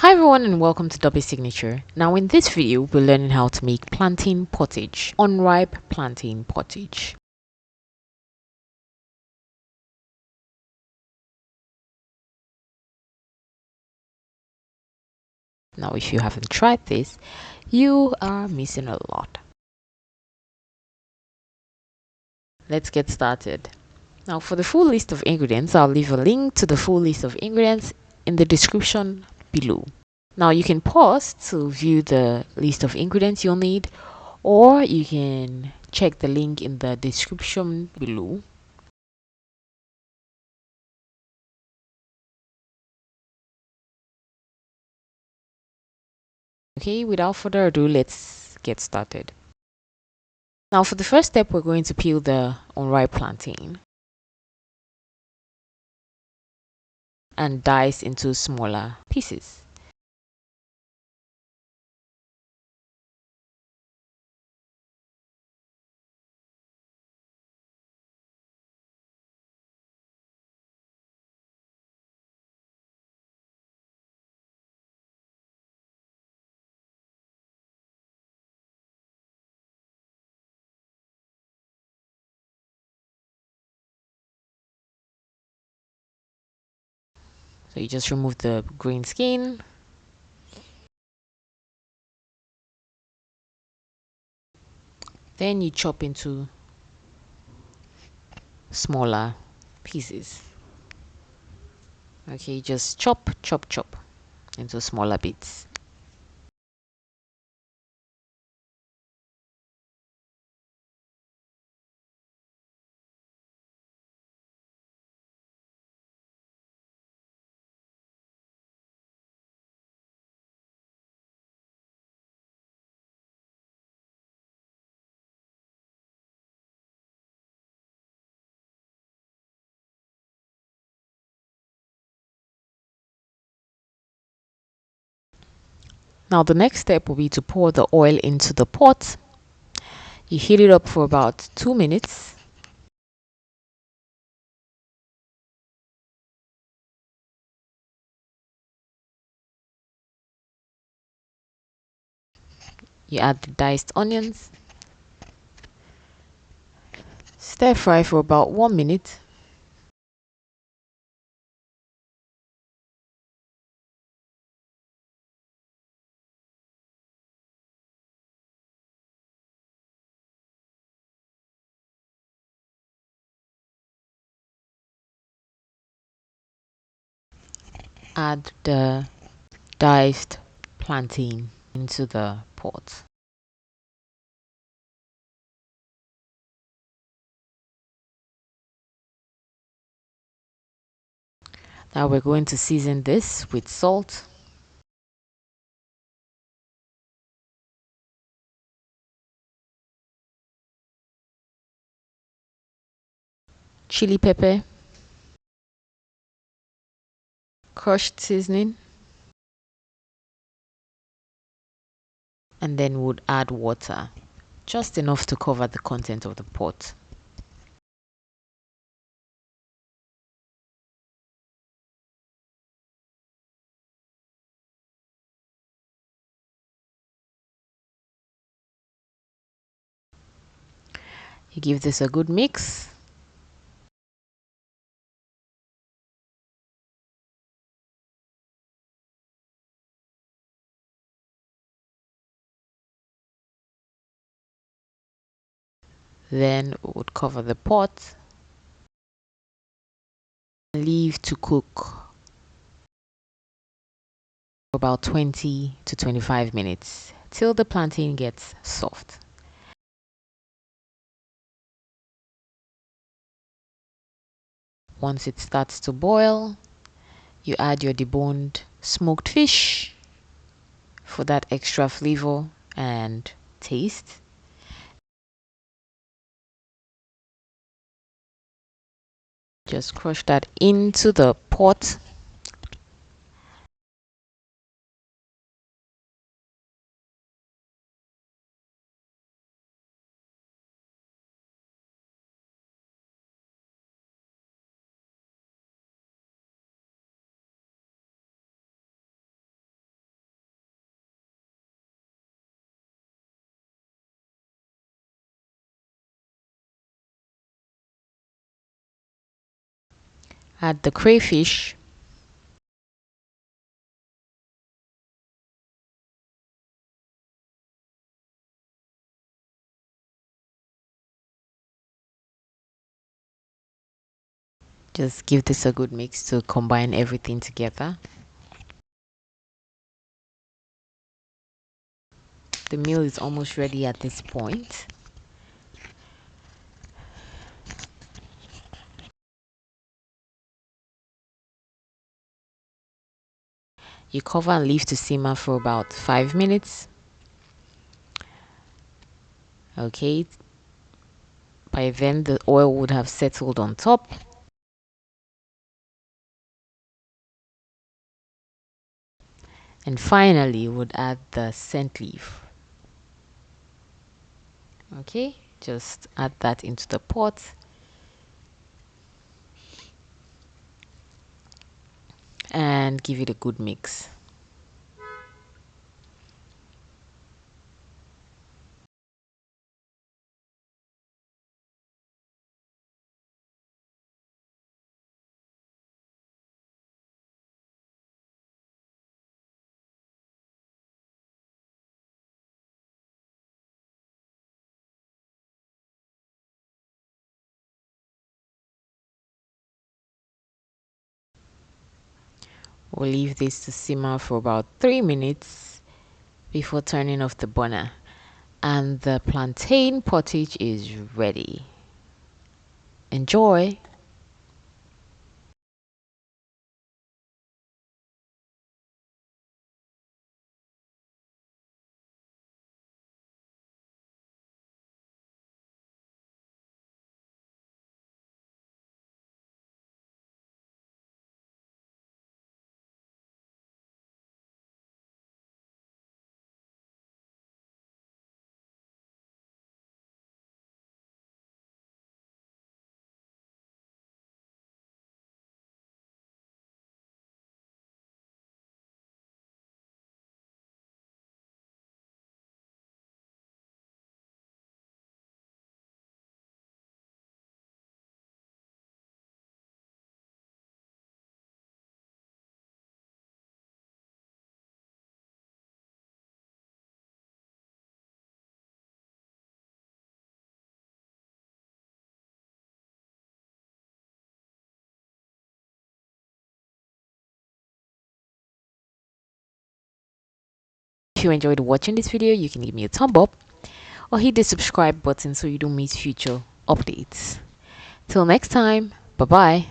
Hi everyone and welcome to Dobby Signature. Now in this video we're learning how to make plantain pottage, unripe plantain pottage. Now if you haven't tried this, you are missing a lot. Let's get started. Now for the full list of ingredients, I'll leave a link to the full list of ingredients in the description below. Now you can pause to view the list of ingredients you'll need, or you can check the link in the description below. Okay, without further ado, let's get started. Now for the first step, we're going to peel the unripe plantain and dice into smaller pieces. So you just remove the green skin. Then you chop into smaller pieces. Okay, just chop into smaller bits. Now the next step will be to pour the oil into the pot. You heat it up for about 2 minutes. You add the diced onions. Stir fry for about 1 minute. Add the diced plantain into the pot. Now we're going to season this with salt, chili pepper, crushed seasoning, and then would add water, just enough to cover the content of the pot. You give this a good mix. Then would cover the pot and leave to cook for about 20 to 25 minutes till the plantain gets soft. Once it starts to boil, you add your deboned smoked fish for that extra flavor and taste. Just crush that into the pot. Add the crayfish. Just give this a good mix to combine everything together. The meal is almost ready at this point. You cover and leave to simmer for about 5 minutes. Okay, by then the oil would have settled on top. And finally, would add the scent leaf. Okay, just add that into the pot. And give it a good mix. We'll leave this to simmer for about 3 minutes before turning off the burner. And the plantain pottage is ready. Enjoy! If you enjoyed watching this video, you can give me a thumb up or hit the subscribe button so you don't miss future updates. Till next time, bye bye.